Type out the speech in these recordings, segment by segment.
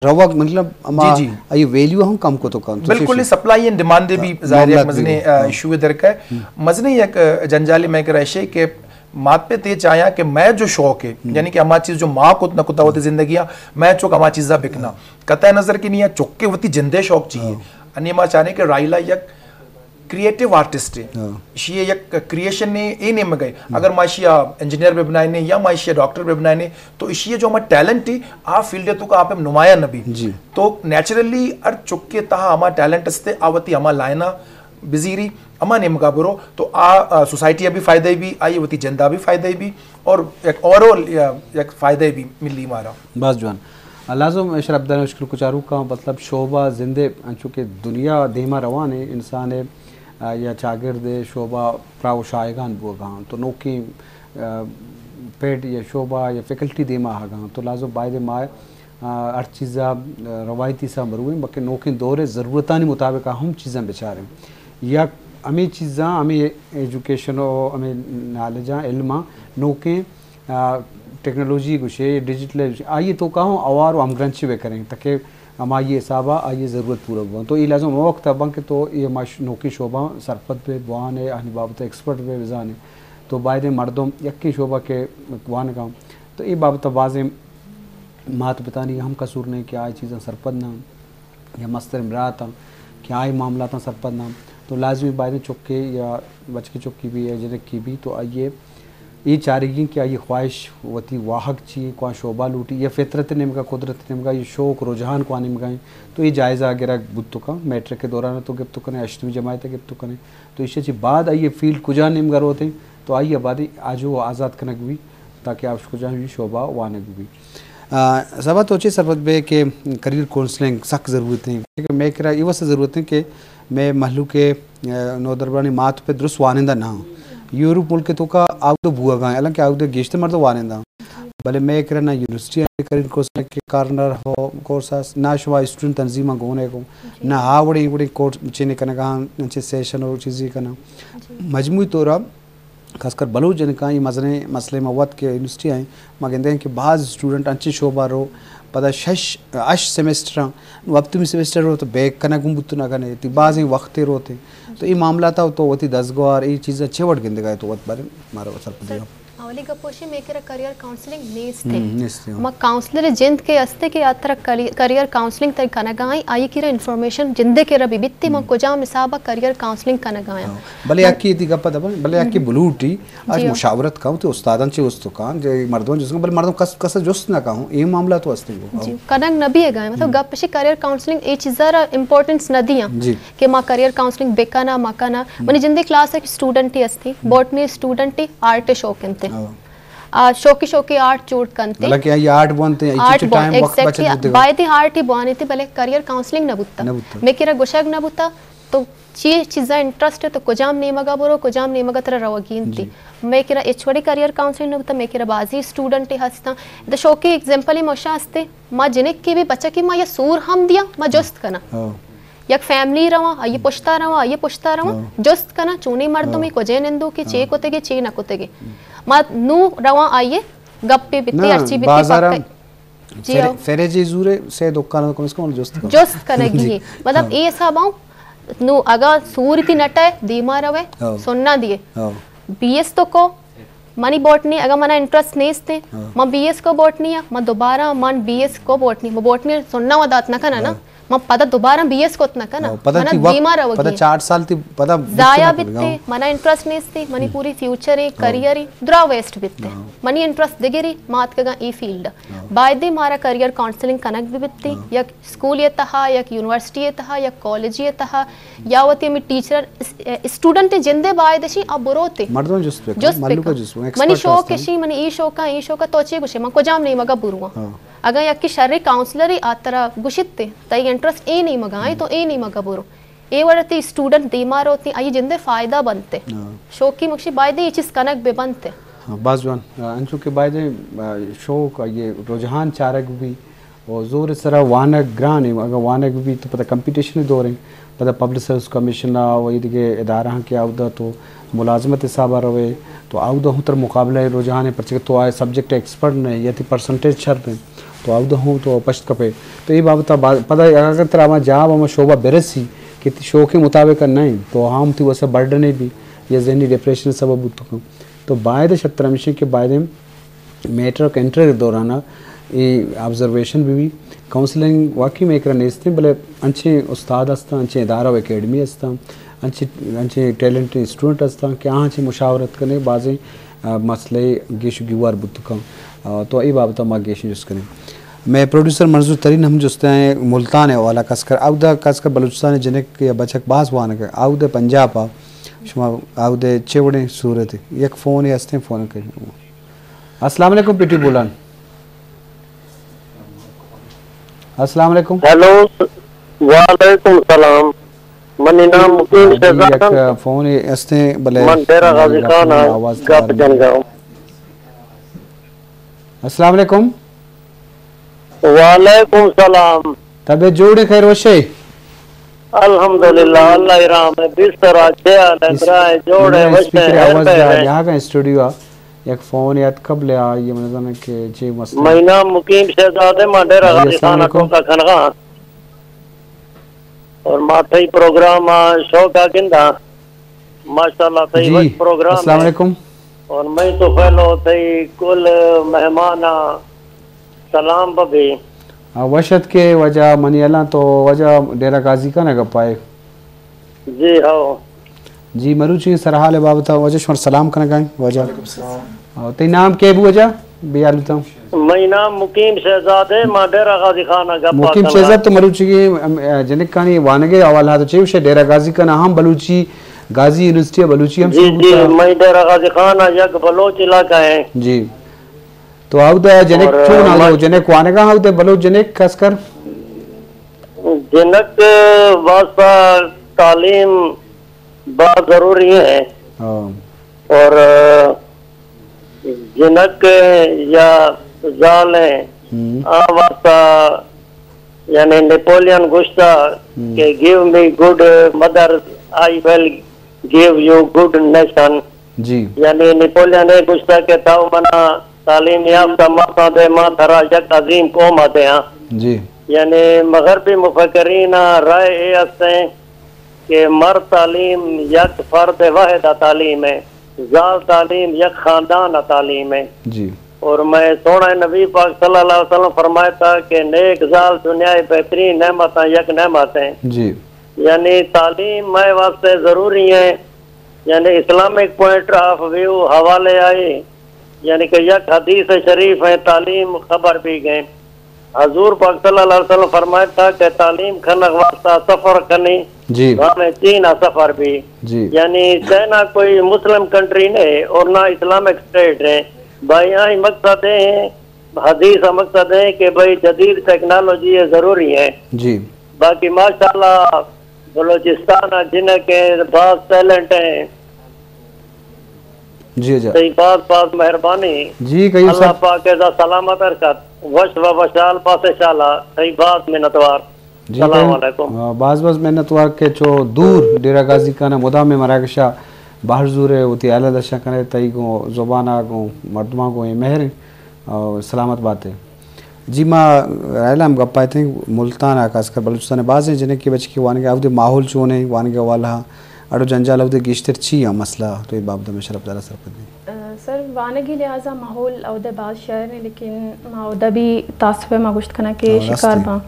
रवक मतलब अमा ये वैल्यू हम कम को तो कम बिल्कुल सप्लाई एंड डिमांड दे भी जाहिर है मजने इशू इधर का मजने एक जंजाली में कर ऐसे के मात पे ते चाया कि मैं जो शौक है यानी कि हमारी चीज जो माँ को न कुता होती जिंदगी मैं चौक हमारी चीज़ा बिकना कतः नजर की नहीं है चौके होती जिंदे शौक चाहिए अन्य माँ चाहने के राइला एक क्रिएटिव आर्टिस्ट है ये एक क्रिएशन ने ए नहीं में गए अगर माशिया इंजीनियर पे बनाए ने या माशिया डॉक्टर पे बनाए ने तो इसी जो हमारा टैलेंट है आ फील्ड तो का आप नुमाया नबी तो नेचुरली अर चुक्के तहा हमारा टैलेंट अस्ते आवती हमारा लायना बिजीरी अमा ने मुकाबरो तो आ सोसाइटी अभी फायदे भी आई वती जनता भी फायदे भी और एक ओवरऑल एक फायदे भी मिली हमारा बस जवान लाजम शरबदान मुश्किल कुचारू का मतलब शोभा जिंदे चूँकि दुनिया देमा रवान है इंसान है या चागिर्द शोभा प्राव शायगान बोगा तो नौकी पेड या शोभा या फैकल्टी देमा हागा तो लाजो बायदे माए हर चीज़ा रवायती सा मरुए बाकी नौकी दौरे ज़रूरतानी मुताबिक हम चीज़ें बेचारे या हमें चीज़ा हमें एजुकेशन और हमें नॉलेज इल्मा नौके टेक्नोलॉजी कुछ डिजिटल आइए तो कहूँ अवार हम ग्रंथी वे करें ताकि हमारी हिसाबा आइए ज़रूरत पूरा हुआ तो ये लाजम वक्त बंक तो ये नौकी शोभा सरपत पे बुआन है अहनी बाबत एक्सपर्ट पे विजान है तो बायदे मर्दों यक्की शोभा के वान का तो ये बाबत वाजे मात पिता नहीं हम कसूर नहीं कि आए चीज़ें सरपत नाम या मस्तर इमरात क्या आए मामला था सरपत नाम तो लाजमी बायदे चुक्के या बचके चुक्की भी या जनक की भी तो आइए ये चारेगी कि ये ख्वाहिश वती वाहक चाहिए को शोभा लूटी या फितरत निमका कुदरत निमका ये शौक रुझान को निमका तो ये जायज़ा अगर बुत का मैट्रिक के दौरान तो गिफ्त करें अष्टमी जमात गिफ्त करें तो इससे बाद आइए फील्ड कुजा निमगर होते तो आइए आबादी आज वो आज़ाद कनक भी ताकि आप कुजा भी शोभा वानक भी सब तो अच्छी सरबत बे के करियर काउंसलिंग सख्त ज़रूरत है मैं कह ये वैसे ज़रूरत है कि मैं महलू के नौदरबानी मात पे दुरुस्त वानिंदा ना यूरोप मुल्क तो का आग तो बुआ गाए हालांकि आग तो गेश्त मर तो वानिंदा भले मैं कह ना यूनिवर्सिटी करियर काउंसलिंग के कार्नर हो कोर्स ना शुवा स्टूडेंट तंजीमा गोने को ना हा बड़ी बड़ी कोर्स चेने करने का अच्छे सेशन और चीज़ें करना मजमूई तौर खासकर बलूच जन का ये मसले मसले मवत के यूनिवर्सिटी आए मगेंदे कि बाज़ स्टूडेंट अच्छे शोबा रो पता अश सेमेस्टर वक्त में सेमेस्टर हो तो बैग कना गुम्बुत ना कने ती बाज़ वक्त रोते तो ये मामला था तो वती दसगवार ये चीज़ें छेवट गिंद गए तो वत बारे मारा असर पड़ेगा आवली गपोशी मेकेरा करियर काउंसलिंग नेस्ते म काउंसलर जिंद के अस्ते के यात्रा करियर काउंसलिंग तक कनगाई आई किरा इन्फॉर्मेशन जिंदे के रबी बित्ती म कुजा मिसाबा करियर काउंसलिंग कनगाया भले याकी दी गप्पा दबन भले याकी बुलूटी आज मुशावरत काउ तो उस्तादन चे उस तो कान जे मर्दों जिसको भले मर्दों कस जोस्त ना कहूं ये मामला तो अस्ते हो जी कनग नबी है गाय मतलब गपशी करियर काउंसलिंग ए चीजरा इंपॉर्टेंस न दिया कि मा करियर काउंसलिंग बेकाना मकाना मने जिंदे क्लास एक स्टूडेंट ही अस्ती बॉटनी स्टूडेंट ही आर्ट शौकिनते शौकी आर्ट चोट कंते मतलब क्या ये आर्ट बनते हैं इच टाइम वक्त बचत देते बाय द आर्ट ही बने थे भले करियर काउंसलिंग न बुत्ता मैं केरा गुशग न बुत्ता तो चीज़ा इंटरेस्ट है तो कुजाम नहीं मगा बोरो कुजाम नहीं मगा तरह रवागीन थी मैं केरा छोड़ी करियर काउंसलिंग न बुत्ता मैं केरा बाजी स्टूडेंट हस्ता द शौकी एग्जांपल ही मोशा हस्ते माँ जिनिक के भी बच्चा की माँ या सूर हम दिया माँ जोस्त कना यक फैमिली रवा ये पुछता रवा जोस्त कना चूनी मर्दों में कोजे नंदो के चे कोतेगे चे न कोतेगे मा नू रवा आइए गप्पे बित्ती अर्ची बित्ती पक्के जी फेरे जी जूरे से दुकान को इसको जोस्त कनेगी मतलब ये सब आऊं नू अगर सूरती नटे दीमा रवे सुनना दिए बीएस तो को मनी बॉटनी अगर मना इंटरेस्ट नहीं इसते मां बीएस को बॉटनी है मां दोबारा मन बीएस को बॉटनी सुनना वदात ना कना ना मां पता दोबारा बीएस को उतना कना मना बीमा रवगी पता 4 साल ती पता जाया बित्ते मना इंटरेस्ट नहीं इसते मनी पूरी फ्यूचर है करियर है द्रा वेस्ट बित्ते मनी इंटरेस्ट दिगेरी मात कगा ई फील्ड बायदे मारा करियर काउंसलिंग कनक भी बित्ते या स्कूल ये तहा या यूनिवर्सिटी ये तहा या कॉलेज ये तहा यावती में टीचर स्टूडेंट जिंदे बायदेशी अब बुरोते मर्दों जुस मल्लू का जुस मनी शौक केशी मनी ई शौका तोचे गुशे मा को जाम नहीं मगा बुरुआ अगर यक्की शर्री काउंसलर ही आतरा गुशित्ते तई इंटरेस्ट ए नहीं मगाए तो ए नहीं मगा बुरो ए वरती स्टूडेंट बीमार होती आई जिंदे फायदा बनते शौकी मुक्षी बायदे ये चीज कनक बे बनते बाजवान अंचु के बायदे शौक ये रुझान चारक भी और जोर सरा वानक ग्रान है अगर वानक भी तो पता कंपटीशन दो रहे पता पब्लिक सर्विस कमीशन वही दिखे इदारा के आवदा तो मुलाजमत हिसाब रहे तो आवदा हूँ तर मुकाबला रुझान है पर्चे तो आए सब्जेक्ट एक्सपर्ट नहीं यदि परसेंटेज छर पे तो तो अब हूँ तो पश्त कपे तो ये बाबत पता अगर तरह जहाँ हम शोभा बेरसी कि शो के मुताबिक नहीं तो हम थी वैसे बर्डन भी या जहनी डिप्रेशन सबब तो बाद शतरमशी के बाद मैटर कंट्री के दौरान ये ऑब्जर्वेशन भी काउंसलिंग वाकई में एक नेस्ते भले अच्छे उस्ताद आस्ता अच्छे इदारा एकेडमी आस्ता अच्छे टैलेंटेड स्टूडेंट आस्ता कि अच्छे मुशावरत करने बाज़े मसले गेश गुवार बुतका तो ये बाबत माँ गेश जुस करें मैं प्रोड्यूसर मंजूर तरीन हम जुस्ते हैं मुल्तान है वाला कसकर आउदा कसकर बलूचिस्तान जनक या बचक बास वान के आउदे पंजाब आ शुमा आउदे चेवड़े सूरत एक फ़ोन या हस्ते फ़ोन कर अस्सलाम वालेकुम पिटी बुलान अस्सलाम वालेकुम हेलो वालेकुम सलाम मनी नाम मुकीम शहजाद एक फ़ोन हस्ते भले मन तेरा गाजी खान गप जनगांव अस्सलाम वालेकुम वालेकुम सलाम तबे जोड़े खैर वशे अल्हम्दुलिल्लाह अल्लाह इराम है बिस्तर अच्छे अलंदरा जोड़े वशे आवाज यहाँ का स्टूडियो एक फ़ोन याद कब ले आ ये मतलब है कि जी मसला महीना मुकीम शहजादे मंडेरा गाजी खान का खनगा और माथे प्रोग्राम शो का किंदा माशाल्लाह सही वक्त प्रोग्राम अस्सलाम वालेकुम और मैं तो फैलो थई कुल मेहमान सलाम बबी वशत के वजह मनी अल्लाह तो वजह डेरा गाजी का ना गपाए जी हाँ जी मरुची सरहाल बाबता वजह शोर सलाम करना गाय वजह ते नाम के बु वजह बियाल तो मैं नाम मुकीम शहजादे मां डेरा गाजी खाना गप्पा मुकीम शहजाद तो मरुची के जनिक कानी वानगे अवाल हाथ चेव शे डेरा गाजी का ना हम बलूची गाजी यूनिवर्सिटी बलूची हम जी जी मैं डेरा गाजी खाना यक बलोच इलाका है जी तो आउदा जनिक क्यों ना लो जनिक वानगा आउदा बलोच जनिक खासकर जनक वास्ता तालीम बहुत जरूरी है और जनक या जाल वास्ता यानी नेपोलियन गुस्ता के give me good mother I will give you good nation जी यानी नेपोलियन है गुस्ता के ताऊ मना तालीम याफ्ता माता दे मां थरा यक अजीम कौम आते हैं जी यानी मगरबी मुफक्करीन राय ये हस्ते कि मर्द तालीम यक फर्द वाहिद तालीम है जाल तालीम यक खानदान तालीम है जी और मैं सोना नबी पाक सल्लल्लाहु अलैहि वसल्लम फरमाया था कि नेक जाल दुनिया बेहतरीन नेमत यक नेमत है जी यानी तालीम मैं वास्ते जरूरी है यानी इस्लामिक पॉइंट ऑफ व्यू हवाले आए यानी कि यक हदीस शरीफ है तालीम खबर भी गए हजूर पाक सल्लल्लाहु अलैहि वसल्लम फरमाया था कि तालीम खनक वास्ता सफर करनी जी में चीना सफर भी जी यानी चाइना कोई मुस्लिम कंट्री नहीं और ना इस्लामिक स्टेट है भाई यहाँ मकसद है हदीस मकसद है कि भाई जदीद टेक्नोलॉजी ये जरूरी है जी बाकी माशाल्लाह बलोचिस्तान जिनके बहुत टैलेंट है जी जी सही बात मेहरबानी जी कहीं अल्लाह पाक का सलामत रखत वश व वशाल पासे शाला सही बात मिन्नतवार जी सलाम अलैकुम बाज बाज मेहनत वार के जो दूर डेरा गाजी का ना मुदा में मराकशा बाहर जूरे उती आला दशा करे तई को जुबाना को मर्दमा को मेहर और सलामत बातें जी माँ रायला हम गप्पा थे मुल्तान आकाश कर बलूचिस्तान बाज हैं जिन्हें की बच के वान के आवदे माहौल चोने वान के वाला अड़ो जंजाल आवदे गिश्तर ची है मसला तो ये बाबत में शरफ दारा सरपदी सर वानगी लिहाजा माहौल अवदे बाज शहर है लेकिन माउदा भी तासफे मागुश्त खना के शिकार बा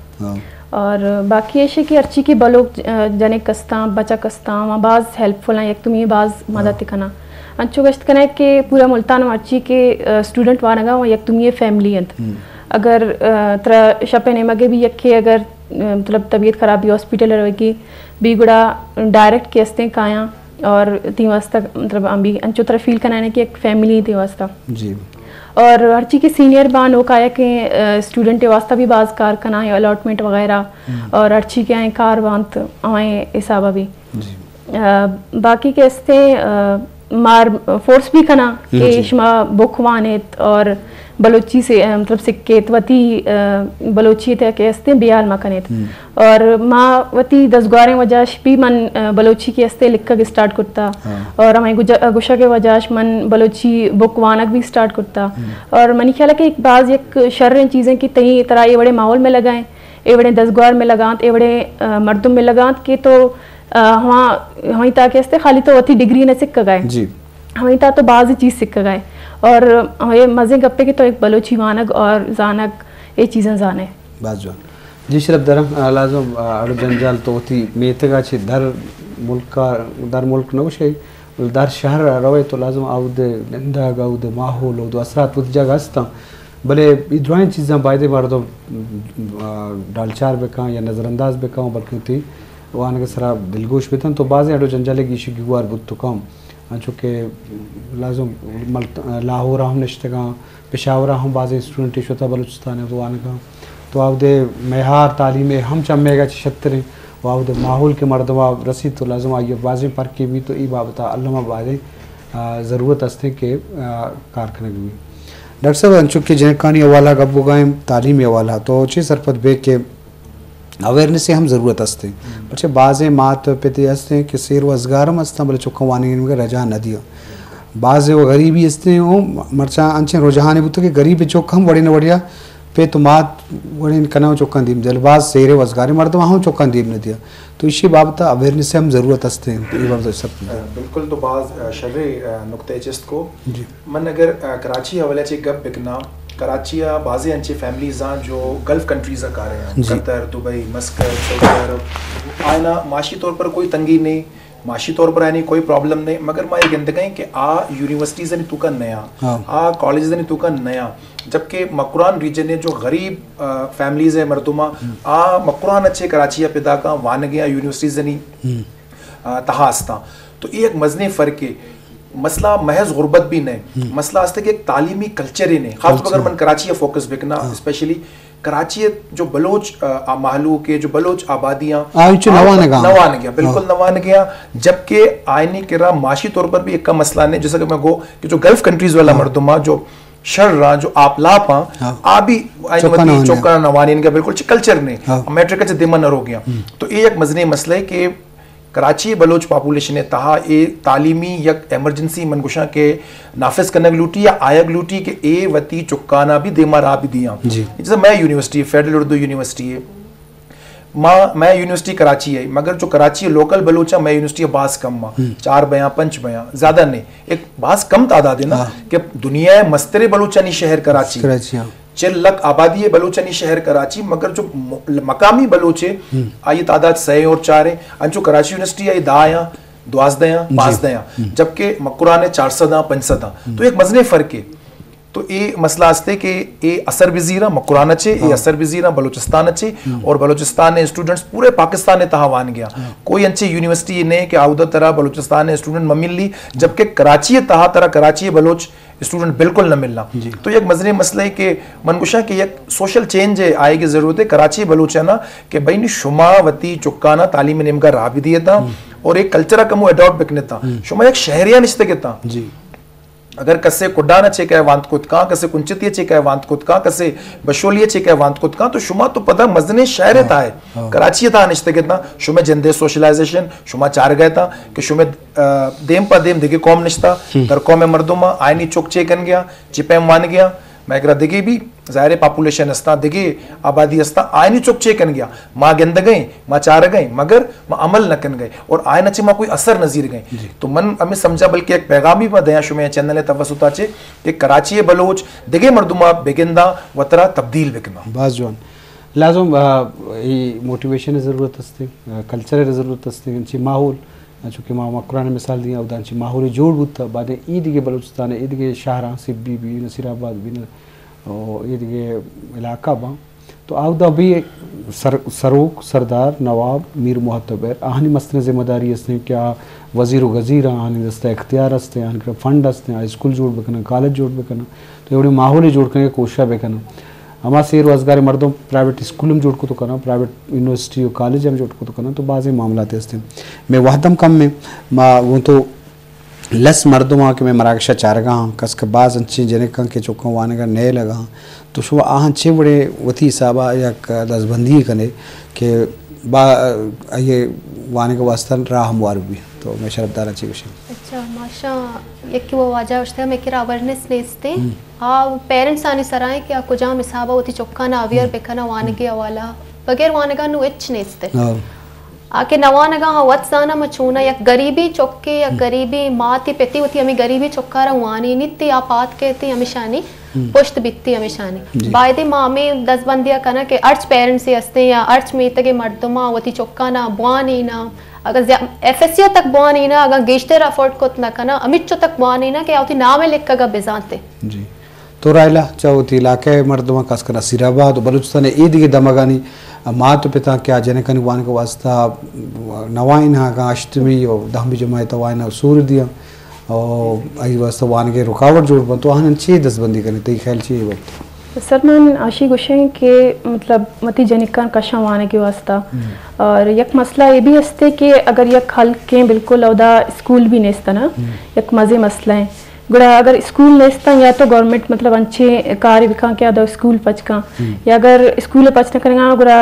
और बाकी ऐसे कि अर्ची की बलोक जने कस्ता बचा कस्ता वहाँ बाज हेल्पफुल हैं एक तुम ये बाज मदद कना अंचो गश्त कना के पूरा मुल्तान अर्ची के स्टूडेंट वानगा वहाँ एक तुम ये फैमिली अंत अगर तरह शपे ने मगे भी यके अगर मतलब तबीयत खराब भी हॉस्पिटल रहेगी भी गुड़ा डायरेक्ट केसते काया और ती वास्ता मतलब अभी अंचो तरह फील कराने की एक फैमिली थी वास्ता जी और हर चीज़ के सीनियर बान हो काया के स्टूडेंट वास्ता भी बाज कार कना है अलॉटमेंट वगैरह और हर चीज़ के आए कार बांत आए हिसाबा भी जी बाकी के हस्ते मार फोर्स भी खना कि शमा बुक वानेत और बलोची से मतलब सिक्केतवती बलोची थे के अस्ते बियाल मा कनेत और माँ वती दसगारें वजाश भी मन बलोची के अस्ते लिखा के स्टार्ट करता और हमारे गुशा के वजाश मन बलोची बुक वानक भी स्टार्ट करता और मनी ख्याल है कि एक बाज एक शर्र चीज़ें की तई तरह ये बड़े माहौल में लगाएं ये बड़े दसगार में लगात ये बड़े मर्दों में लगात के तो हमारी ताकि अस्ते खाली तो वती डिग्री ने सिक्का गए जी हमारी ता तो बाज़ चीज़ सिक्का गए और हमें मज़े गप्पे के तो एक बलोची वानक और जानक ये चीज़ें जाने बाजवान जी शरफ दरम लाजम अड़ जंजाल तो होती मेतगा छे दर मुल्क नवशे दर शहर रवे तो लाजम आउदे नंदा गाउदे माहौल और असरात पुत जगह हस्ता भले इधराइन चीज़ें बायदे मर्दो डालचार बेका या नज़रअंदाज बेका बल्कि थी वान के सरा दिलगोश बेतन तो बाज़े अड़ जंजाले की इशू गुआर बुत तो कम चूँकि लाजम लाहौर हम नश्तगा पेशावर हम बाज़ स्टूडेंट शोता बलूचिस्तान है तो आने का तो आवदे मेहार तालीम हम चमेगा छत्तरें वाउदे माहौल के मर्दवा रसीद तो लाजम आइए बाज़ पर की भी तो ई बाबता अल्लामा बाज़े ज़रूरत अस्ते के कारखाने की डॉक्टर साहब चूँकि जनकानी हवाला गब्बू गायम तालीमी हवाला तो अच्छे सरपत बे के अवेयरनेस से हम ज़रूरत हस्ते बच्चे बाज़े मात पे हस्ते कि शेर वजगारम हस्ता बोले चुका वानी रजा न दिया बाज़े वो गरीबी हस्ते हो मरचा अंचे रुझान बुत के गरीब चौक हम वड़ी न बढ़िया पे तो मात वड़ी कना चौका दीम जलबाज शेर वजगारी मर्द वहाँ चौका दीम न दिया तो इसी बाबत अवेयरनेस से हम ज़रूरत हस्ते हैं सब बिल्कुल तो बाज़ शर्रे नुक्ते चिस्त को मन अगर कराची हवाले से गप बिकना कराची बाज़े अंचे फैमिलीज़ जो गल्फ कंट्रीज़ का रहे हैं कतर दुबई मस्कत सऊदी अरब आयना माशी तौर पर कोई तंगी नहीं माशी तौर पर आनी कोई प्रॉब्लम नहीं मगर मैं ये कहते कहें कि आ यूनिवर्सिटीज़ ने तुका नया आ कॉलेज ने तुका नया जबकि मकुरान रीजन ने जो गरीब फैमिलीज़ है मरदुमा आ मकुरान अच्छे कराची पैदा का वान गया यूनिवर्सिटीज़ नहीं तहास्ता तो ये एक मजने फ़र्क है मसला महज गुर्बत भी नहीं मसला आज तक एक तालीमी कल्चर ही नहीं खास अगर मन कराची फोकस बिकना स्पेशली कराची जो बलोच महलू के जो बलोच आबादियाँ नवान गया बिल्कुल नवान गया जबकि आयनी किरा माशी तौर पर भी एक का मसला नहीं जैसा कि मैं गो कि जो गल्फ कंट्रीज वाला मर्दुमा जो शर्रा जो आपलापा आ भी चौका नवानी इनका बिल्कुल कल्चर नहीं मैट्रिक का दिमा न हो गया तो ये एक मजने मसला है कि कराची बलोच पॉपुलेशन है तहा ए तालीमी यक एमरजेंसी मनगुशा के नाफिज करने लूटी या आयग लूटी के ए वती चुकाना भी देमा रा भी दिया जैसे मैं यूनिवर्सिटी फेडरल उर्दू यूनिवर्सिटी है मैं यूनिवर्सिटी कराची है मगर जो कराची लोकल बलोचा मैं यूनिवर्सिटी बास कम माँ 4 बयां 5 बयां ज्यादा नहीं एक बास कम तादाद है ना कि दुनिया मस्तरे बलोचानी शहर कराची 4 लाख आबादी है बलूचनी शहर कराची मगर जो मकामी बलोचे आई तादाद 6 और 4 है अंचो कराची यूनिवर्सिटी आई 10 12 5 जबकि मकुरान 400 500 तो एक मजने फर्क है तो ये मसला आस्ते कि ये असर वजीरा मकुरान अच्छे ये असर वजीरा बलूचिस्तान अच्छे और बलूचिस्तान ने स्टूडेंट्स पूरे पाकिस्तान ने तहावान गया कोई अच्छी यूनिवर्सिटी ने कि आउदा तरह बलूचिस्तान ने स्टूडेंट म मिल ली जबकि कराची तहा तरह कराची बलोच स्टूडेंट बिल्कुल न मिलना तो एक मजने मसला है कि मनगुशा की एक सोशल चेंज आए की जरूरत है कराची बलूचाना कि भाई शुमावती चुकाना तालीम निम का राह भी दिया था और एक कल्चर कमो अडॉप्ट बिकने था शुमा एक शहरिया निश्चित के था अगर कसे कुडाना चेक है वांत कुतका कसे कुंचितिय चेक है वांत कुतका कसे बशोलिय चेक है वांत कुतका तो शुमा तो पता मजने शहर था है कराची था निश्चित कितना शुमे जंदे सोशलाइजेशन शुमा चार गए था कि शुमे देम पर देम दिखे कौम निश्ता दर कौम मर्दुमा आयनी चौक चेकन गया चिपेम मान गया मैं दिगे भी ज़ाहिर पॉपुलेशन हस्ता दिगे आबादी हस्ता आयनी चौक चेकन गया माँ गेंद गई माँ चार गई मगर माँ अमल न कन गए और आय नचे माँ कोई असर नजीर गई तो मन हमें समझा बल्कि एक पैगामी पर दया शुमे चैनल तवसुता चे कि कराची बलोच दिगे मर्दुमा बेगिंदा वतरा तब्दील बिकना बाजवान लाजम मोटिवेशन ज़रूरत हस्ते कल्चर ज़रूरत हस्ते माहौल चूँकि माँ कुरान मिसाल दिया उदाहरण माहौल जोड़ बुत बाद ईद के बलूचिस्तान ईद के शाहरा सिब्बी भी नसीराबाद भी ईद के इलाका बा तो आवदा भी सरोक सरदार नवाब मीर मोहतबर आहनी मस्तन जिम्मेदारी हस्ते क्या वजीर गजीर आहनी दस्ते इख्तियार हस्ते आहनी फंड हस्ते स्कूल जोड़ बेकना कॉलेज जोड़ बेकना तो एवढे माहौल जोड़ करके कोशिश बेकना हमारा शेर रोजगार मर्दों प्राइवेट स्कूल में जोड़ को तो करना प्राइवेट यूनिवर्सिटी और कॉलेज में जोड़ को तो करना तो बाज़ मामला थे मैं वाहदम कम में माँ वो तो लस मर्दुमा के मैं मराकशा चारगा कस के बाज अंची जने कं के चुका वाने का नए लगा तो शुभ आह चे बड़े वती साबा या दसबंदी कने के बा ये वाने का वास्ता राह हमवार भी तो मैं शरबदार अच्छी कुछ अच्छा माशा एक वो वाजा उसते मैं किरा अवेयरनेस नेस्ते हाँ पेरेंट्स आने सराय कि आपको जहाँ मिसाबा होती चौका ना अवेयर बेखना वाने के हवाला बगैर वाने का नु इच नेस्ते आके नवानगा हाँ वत्साना मचूना या गरीबी चौके या गरीबी माती पेती होती हमें गरीबी चौका रवानी नित्य आपात कहती हमेशानी पुष्ट बित्ती हमेशानी बायदे मामे 10 बंदिया कना के अर्च पेरेंट्स से हस्ते या अर्च में तक मर्दमा होती चौका ना बुआनी ना अगर एफएससी तक बुआनी ना अगर गेस्टर अफोर्ड को ना कना अमित तक बुआनी ना के आती नाम लिख का बेजानते जी तो रायला चाहोती इलाके मर्दमा खास कर नसीराबाद बलूचिस्तान ईद के दमगानी मात पिता क्या जने कन वान को वास्ता नवाइन हा अष्टमी और दहमी जमायत वाइन सूर्य दिया और आई वास्ता वान के रुकावट जोड़ बन तो हन छे दसबंदी करने तई ख्याल छे वक्त सरमान आशी गुशे के मतलब मती जनिकान कशा वाने के वास्ता और यक मसला ये भी हस्ते कि अगर यक हल के बिल्कुल औदा स्कूल भी नेस्ता ना यक मजे मसला है गुड़ा अगर स्कूल नेस्ता या तो गवर्नमेंट मतलब अच्छे कार्य विखा के आदा स्कूल पचका या अगर स्कूल पचना करेंगे गुड़ा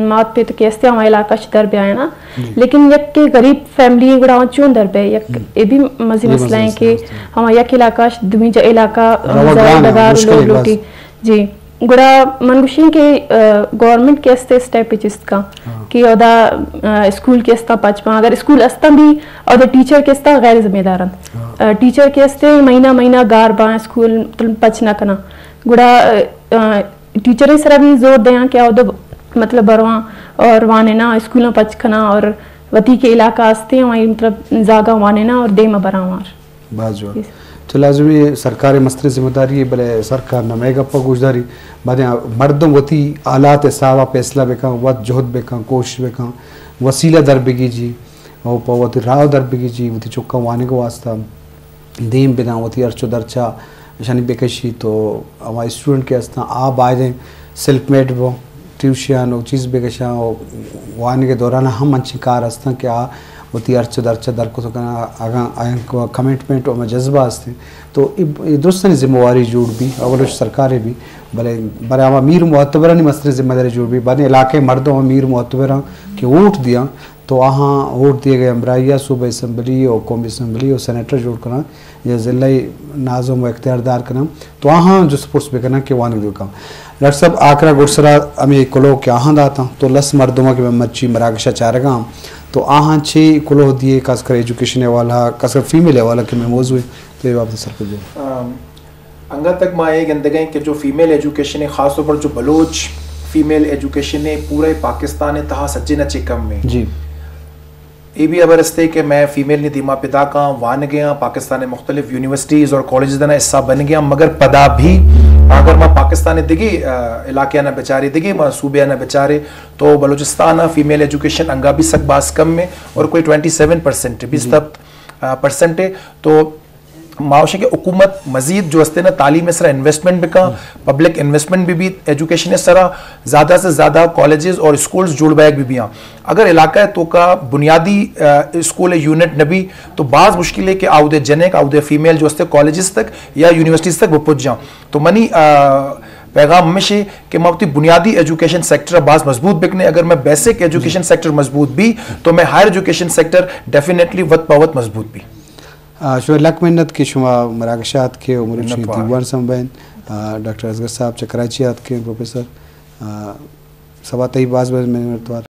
मात पे तो कैसे हमारे इलाका दर पे आए ना लेकिन यक के गरीब फैमिली गुड़ा चून दर पे यक ये भी मजी मसला है कि हम यक इलाका दुमी जो इलाका लोटी जी गुड़ा मनगुशी के गवर्नमेंट के अस्ते स्टेप जिसका कि ओदा स्कूल के अस्ता पचपा अगर स्कूल अस्ता भी और टीचर के अस्ता गैर जिम्मेदारन टीचर के अस्ते महीना महीना गार बा स्कूल पचना कना गुड़ा टीचर सरा भी जोर दें क्या ओदो मतलब बरवा और वाने ना स्कूल में पचखना और वती के इलाका अस्ते वहीं मतलब जागा वाने ना और दे में बरावार बाजू तो लाजमी सरकारी मस्तर जिम्मेदारी है भले सरकार न मेगा पगुजदारी बादे मर्दम वती आलात सावा फैसला बेका वत जोहद बेका कोशिश बेका वसीला दर बेगी जी और पवती राव दर बेगी जी वती चुक्का वाने को वास्ता देम बिना वती अर्चो दरचा शनि बेकशी तो हमारे स्टूडेंट के अस्ता आ बायदे सेल्फ मेड वो ट्यूशन और चीज़ बेकशा वाने के दौरान हम अच्छी कार अस्ता क्या वती अर्च दर को तो कना आगा कमिटमेंट और जज्बा हस्ते तो दुरुस्तनी जिम्मेवारी जुड़ भी अवल सरकारें भी भले बरे हम अमीर मुतबरा नहीं मसले जिम्मेदारी जुड़ भी बने इलाके मर्दों अमीर मुतबरा के वोट दिया तो वहाँ वोट दिए गए अमराइया सूबा असम्बली और कौमी असम्बली और सेनेटर जोड़ करना या ज़िला नाज़म व इख्तियारदार करना तो वहाँ जो सपोर्ट्स भी करना कि वहाँ नहीं काम डॉक्टर साहब आकरा गुरसरा अमी कुलो के आहाँ दाता तो लस मर्दों के मच्छी मराकशा चारगा तो आहाँ छे कुलो दिए खासकर एजुकेशन वाला खासकर फीमेल वाला के में मौजूद है तो ये बात सर कर दो अंगा तक माँ ये गंदे गए कि जो फीमेल एजुकेशन है ख़ासतौर पर जो बलोच फीमेल एजुकेशन है पूरे पाकिस्तान है तहा सच्चे नच्चे कम में जी ये भी अबर रस्ते कि मैं फीमेल ने दिमा पिता का वान गया पाकिस्तान में मुख्तलिफ यूनिवर्सिटीज़ और कॉलेज दना हिस्सा बन गया मगर पदा भी अगर मैं पाकिस्तान दिगी इलाके आना बेचारे दिगी मैं सूबे आना बेचारे तो बलूचिस्तान फीमेल एजुकेशन अंगा भी सकबास कम में और कोई 27% 20% है तो माशे के हुकूमत मजीद जो हस्ते ना तालीम सरा इन्वेस्टमेंट भी का पब्लिक इन्वेस्टमेंट भी एजुकेशन सरा ज़्यादा से ज़्यादा कॉलेजेस और स्कूल्स जुड़ बैग भी अगर इलाका है तो का बुनियादी स्कूल यूनिट नबी तो बाज़ मुश्किल है कि आउदे जनेक आउदे फीमेल जो हस्ते कॉलेजेस तक या यूनिवर्सिटीज़ तक वो पहुँच जाऊँ तो मनी पैगाम हमेशा कि मैं बुनियादी एजुकेशन सेक्टर बास मजबूत बिकने अगर मैं बेसिक एजुकेशन सेक्टर मजबूत भी तो मैं हायर एजुकेशन सेक्टर डेफिनेटली वत पवत मजबूत भी शुभ लक मिन्नत की शुमा मराकशात के उमर दीवान संबैन डॉक्टर असगर साहब चकराची के प्रोफेसर सवा तई बाज में